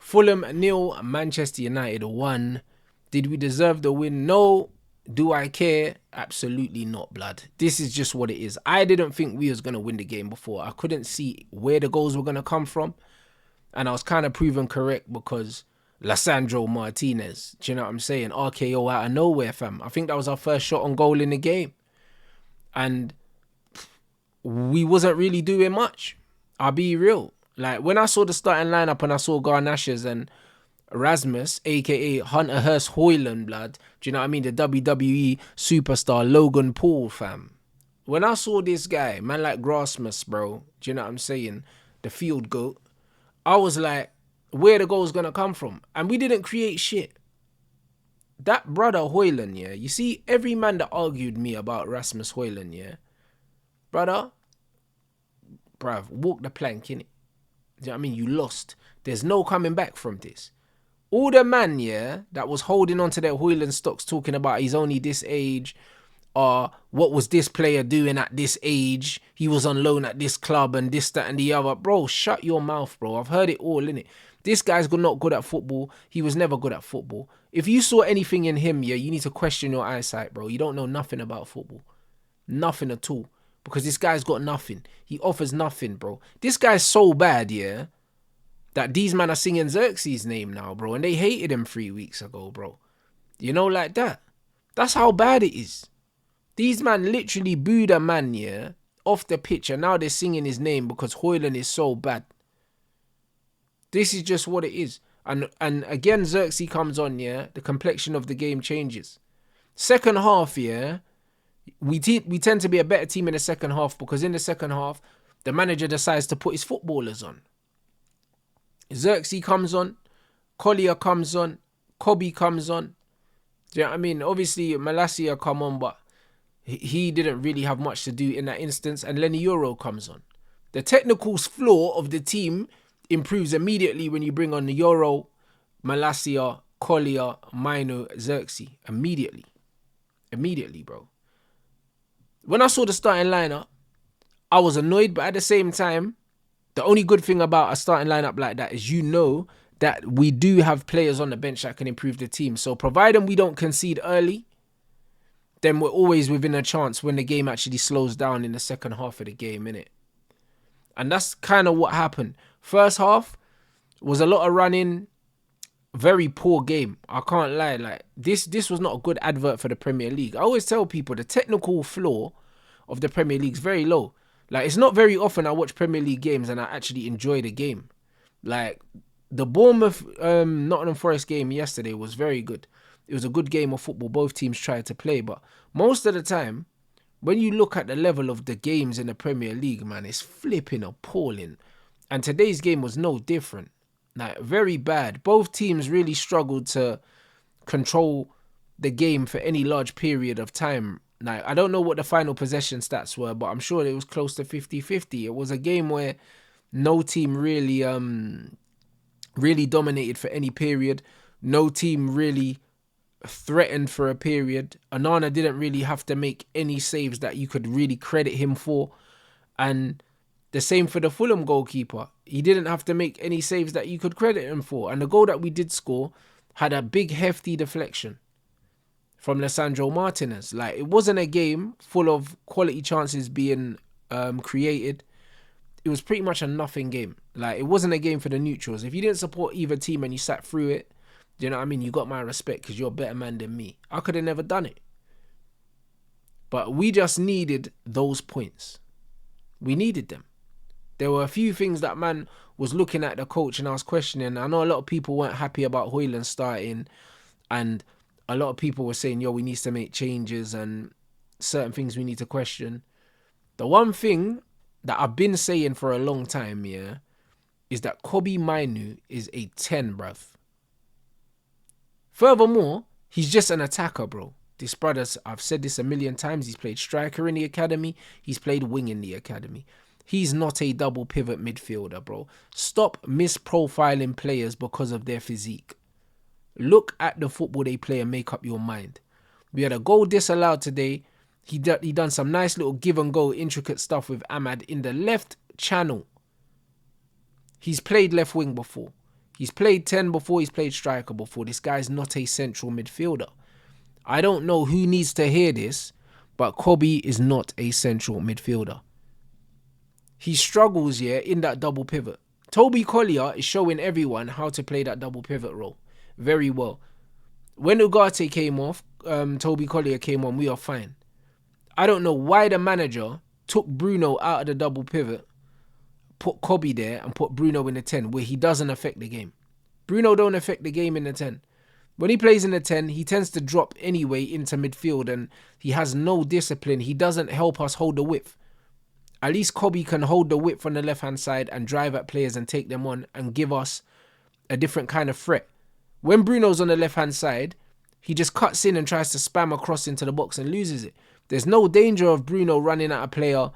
Fulham 0, Manchester United 1. Did we deserve the win? No. Do I care? Absolutely not, blood. This is just what it is. I didn't think we was going to win the game before. I couldn't see where the goals were going to come from. And I was kind of proven correct because Lissandro Martinez, do you know what I'm saying? RKO out of nowhere, fam. I think that was our first shot on goal in the game. And we wasn't really doing much. I'll be real. Like, when I saw the starting lineup and I saw Garnachas and Rasmus, aka Hunter Hearst Hoyland, blood. Do you know what I mean? The WWE superstar Logan Paul, fam. When I saw this guy, man like Rasmus, bro, do you know what I'm saying? The field goat. I was like, where the goal's gonna come from? And we didn't create shit. That brother Hoyland, yeah. You see, every man that argued me about Rasmus Hoyland, yeah. Brother, bruv, walk the plank, innit? Do you know what I mean? You lost. There's no coming back from this. All the man, yeah, that was holding on to their Hoyland stocks talking about he's only this age, or what was this player doing at this age? He was on loan at this club and this, that, and the other. Bro, shut your mouth, bro. I've heard it all, innit? This guy's not good at football. He was never good at football. If you saw anything in him, yeah, you need to question your eyesight, bro. You don't know nothing about football. Nothing at all. Because this guy's got nothing. He offers nothing, bro. This guy's so bad, yeah, that these men are singing Xerxes' name now, bro. And they hated him 3 weeks ago, bro. You know, like that. That's how bad it is. These man literally booed a man, yeah, off the pitch. And now they're singing his name because Hoyland is so bad. This is just what it is. And again, Xerxes comes on, yeah. The complexion of the game changes. Second half, yeah. We tend to be a better team in the second half because in the second half, the manager decides to put his footballers on. Xerxes comes on, Collier comes on, Toby comes on. Do you know what I mean? Obviously, Malacia come on, but he didn't really have much to do in that instance. And Lenny Euro comes on. The technical flaw of the team improves immediately when you bring on the Euro, Malacia, Collier, Mino, Xerxes. Immediately. Immediately, bro. When I saw the starting lineup, I was annoyed, but at the same time, the only good thing about a starting lineup like that is you know that we do have players on the bench that can improve the team. So providing we don't concede early, then we're always within a chance when the game actually slows down in the second half of the game, innit? And that's kind of what happened. First half was a lot of running, very poor game. I can't lie. Like this was not a good advert for the Premier League. I always tell people the technical floor of the Premier League is very low. Like, it's not very often I watch Premier League games and I actually enjoy the game. Like, the Bournemouth Nottingham Forest game yesterday was very good. It was a good game of football. Both teams tried to play. But most of the time, when you look at the level of the games in the Premier League, man, it's flipping appalling. And today's game was no different. Like, very bad. Both teams really struggled to control the game for any large period of time. Like, I don't know what the final possession stats were, but I'm sure it was close to 50-50. It was a game where no team really dominated for any period. No team really threatened for a period. Onana didn't really have to make any saves that you could really credit him for. And the same for the Fulham goalkeeper. He didn't have to make any saves that you could credit him for. And the goal that we did score had a big, hefty deflection from Lissandro Martinez. Like, it wasn't a game full of quality chances being created. It was pretty much a nothing game. Like, it wasn't a game for the neutrals. If you didn't support either team and you sat through it, do you know what I mean? You got my respect because you're a better man than me. I could have never done it. But we just needed those points. We needed them. There were a few things that man was looking at the coach and I was questioning. I know a lot of people weren't happy about Hoyland starting, and a lot of people were saying, yo, we need to make changes and certain things we need to question. The one thing that I've been saying for a long time, yeah, is that Kobe Mainu is a 10, bruv. Furthermore, he's just an attacker, bro. This brother's, I've said this a million times, he's played striker in the academy, he's played wing in the academy. He's not a double pivot midfielder, bro. Stop misprofiling players because of their physique. Look at the football they play and make up your mind. We had a goal disallowed today. He done some nice little give and go intricate stuff with Ahmad in the left channel. He's played left wing before. He's played 10 before, he's played striker before. This guy's not a central midfielder. I don't know who needs to hear this, but Kobe is not a central midfielder. He struggles, in that double pivot. Toby Collier is showing everyone how to play that double pivot role very well. When Ugarte came off, Toby Collier came on, we are fine. I don't know why the manager took Bruno out of the double pivot, put Kobe there and put Bruno in the 10 where he doesn't affect the game. Bruno don't affect the game in the 10. When he plays in the 10, he tends to drop anyway into midfield and he has no discipline. He doesn't help us hold the width. At least Kobe can hold the width on the left-hand side and drive at players and take them on and give us a different kind of threat. When Bruno's on the left-hand side, he just cuts in and tries to spam across into the box and loses it. There's no danger of Bruno running at a player,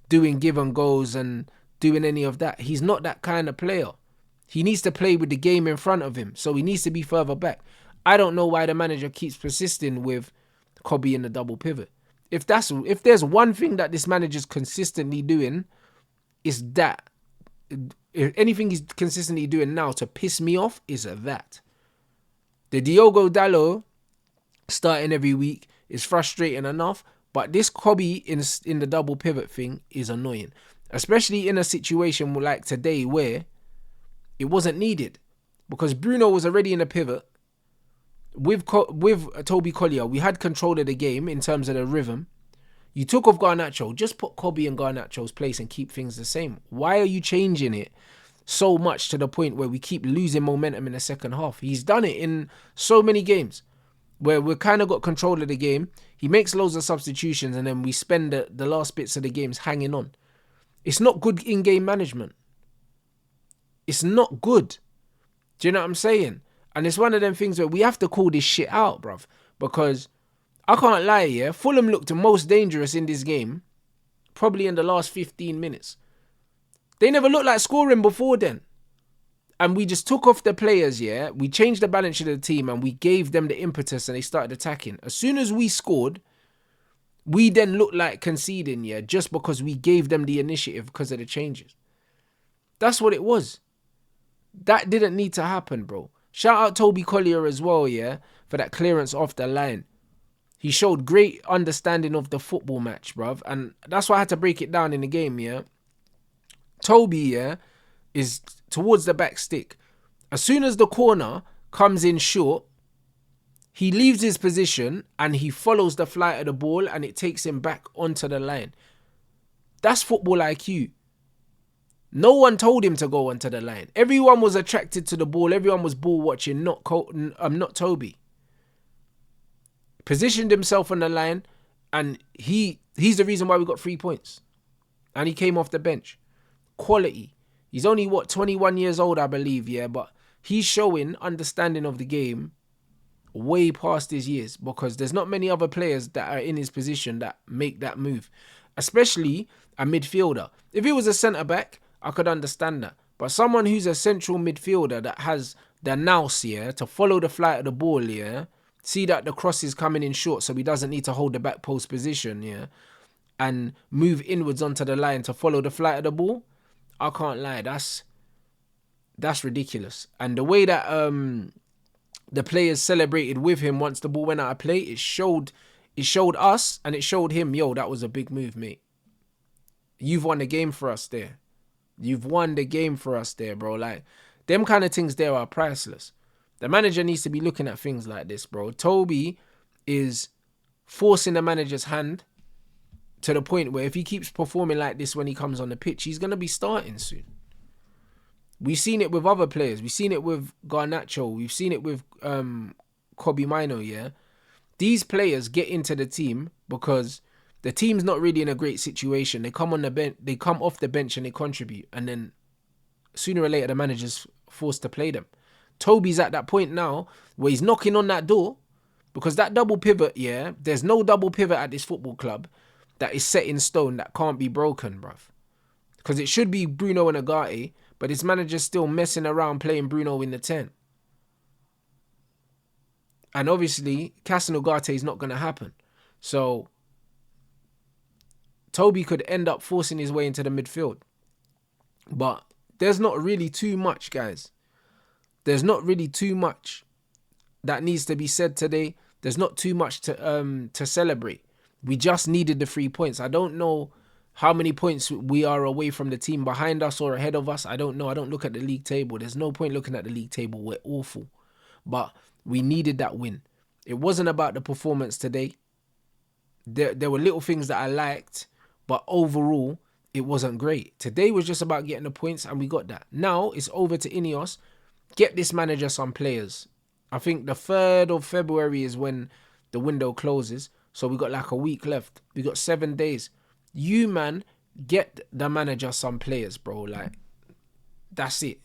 doing give and goes and doing any of that. He's not that kind of player. He needs to play with the game in front of him, so he needs to be further back. I don't know why the manager keeps persisting with Kobe in the double pivot. If there's one thing that this manager's consistently doing, is that. If anything he's consistently doing now to piss me off is that. The Diogo Dalot starting every week is frustrating enough, but this Kobe in the double pivot thing is annoying. Especially in a situation like today where it wasn't needed. Because Bruno was already in a pivot. With Toby Collier, we had control of the game in terms of the rhythm. You took off Garnacho, just put Kobe in Garnacho's place and keep things the same. Why are you changing it so much to the point where we keep losing momentum in the second half? He's done it in so many games where we've kind of got control of the game. He makes loads of substitutions and then we spend the last bits of the games hanging on. It's not good in-game management. It's not good. Do you know what I'm saying? And it's one of them things where we have to call this shit out, bruv. Because I can't lie, Fulham looked the most dangerous in this game, probably in the last 15 minutes. They never looked like scoring before then. And we just took off the players, we changed the balance of the team and we gave them the impetus and they started attacking. As soon as we scored, we then looked like conceding, just because we gave them the initiative because of the changes. That's what it was. That didn't need to happen, bro. Shout out Toby Collier as well, for that clearance off the line. He showed great understanding of the football match, bruv. And that's why I had to break it down in the game, Toby, is towards the back stick. As soon as the corner comes in short, he leaves his position and he follows the flight of the ball and it takes him back onto the line. That's football IQ. No one told him to go onto the line. Everyone was attracted to the ball. Everyone was ball watching, not Toby. Positioned himself on the line and he's the reason why we got 3 points. And he came off the bench. Quality. He's only, 21 years old, I believe, but he's showing understanding of the game way past his years because there's not many other players that are in his position that make that move, especially a midfielder. If he was a centre-back, I could understand that. But someone who's a central midfielder that has the nous, to follow the flight of the ball, see that the cross is coming in short so he doesn't need to hold the back post position, and move inwards onto the line to follow the flight of the ball, I can't lie, that's ridiculous. And the way that the players celebrated with him once the ball went out of play, it showed us and it showed him, that was a big move, mate. You've won the game for us there. You've won the game for us there, bro. Like, them kind of things there are priceless. The manager needs to be looking at things like this, bro. Toby is forcing the manager's hand to the point where if he keeps performing like this when he comes on the pitch, he's going to be starting soon. We've seen it with other players. We've seen it with Garnacho. We've seen it with Kobe Mino, These players get into the team because the team's not really in a great situation. They come on the bench, they come off the bench and they contribute. And then sooner or later, the manager's forced to play them. Toby's at that point now where he's knocking on that door because that double pivot, there's no double pivot at this football club that is set in stone that can't be broken, bruv. Because it should be Bruno and Ugarte, but his manager's still messing around playing Bruno in the 10. And obviously, Cass and Ugarte is not going to happen. So Toby could end up forcing his way into the midfield. But there's not really too much, guys. there's not really too much that needs to be said today. There's not too much to celebrate. We just needed the 3 points. I don't know how many points we are away from the team behind us or ahead of us. I don't know. I don't look at the league table. There's no point looking at the league table. We're awful. But we needed that win. It wasn't about the performance today. There were little things that I liked, but overall, it wasn't great. Today was just about getting the points, and we got that. Now, it's over to Ineos. Get this manager some players. I think the 3rd of February is when the window closes. So we got like a week left. We got 7 days. You, man, get the manager some players, bro. Like, that's it.